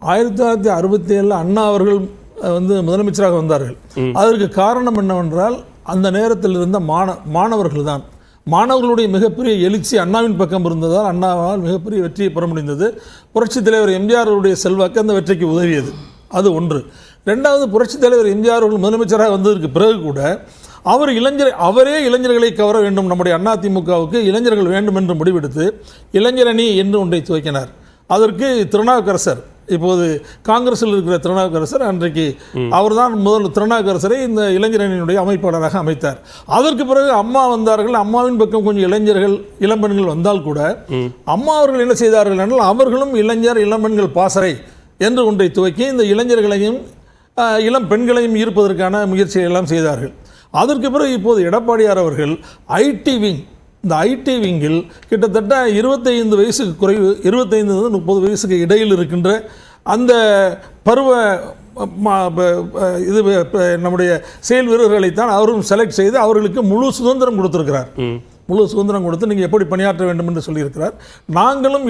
1967 அண்ணா அவர்கள் வந்து முதலமைச்சராக வந்தார்கள். அதற்கு காரணம் என்னவென்றால் அந்த நேரத்தில் இருந்த மாணவர்கள் தான். மாணவர்களுடைய மிகப்பெரிய எழுச்சி அண்ணாவின் பக்கம் இருந்ததால் அண்ணாவால் மிகப்பெரிய வெற்றியை பெற முடிந்தது. புரட்சித் தலைவர் எம்ஜிஆர் அவருடைய செல்வாக்கு அந்த வெற்றிக்கு உதவியது. அது ஒன்று. ரெண்டாவது, புரட்சித் தலைவர் எம்ஜிஆர் அவர்கள் முதலமைச்சராக வந்ததற்கு பிறகு கூட அவரே இளைஞர்களை கவர வேண்டும், நம்முடைய அதிமுகவுக்கு இளைஞர்கள் வேண்டும் என்று முடிவெடுத்து இளைஞரணி என்று ஒன்றை துவக்கினார். அதற்கு திருநாவுக்கரசர், இப்போது காங்கிரஸில் இருக்கிற திருநாவுக்கரசர், அன்றைக்கு அவர்தான் முதல் திருநாவுக்கரசரை இந்த இளைஞரணியினுடைய அமைப்பாளராக அமைத்தார். அதற்கு பிறகு அம்மா வந்தார்கள். அம்மாவின் பக்கம் கொஞ்சம் இளைஞர்கள் இளம்பெண்கள் வந்தால் கூட அம்மா அவர்கள் என்ன செய்தார்கள் என்றால் அவர்களும் இளம்பெண்கள் பாசறை என்று ஒன்றை துவக்கி இந்த இளைஞர்களையும் இளம் பெண்களையும் ஈர்ப்பதற்கான முயற்சிகளை எல்லாம் செய்தார்கள். அதற்கு பிறகு இப்போது எடப்பாடியார் அவர்கள் ஐடி விங், இந்த ஐடி விங்கில் கிட்டத்தட்ட 25 வயசுக்கு குறைவு, 25 30 வயசுக்கு இடையில் இருக்கின்ற அந்த பருவ இது நம்முடைய செயல் வீரர்களைத்தான் அவரும் செலக்ட் செய்து அவர்களுக்கு முழு சுதந்திரம் கொடுத்திருக்கிறார். முழு சுதந்திரம் கொடுத்து நீங்கள் எப்படி பணியாற்ற வேண்டும் என்று சொல்லியிருக்கிறார். நாங்களும்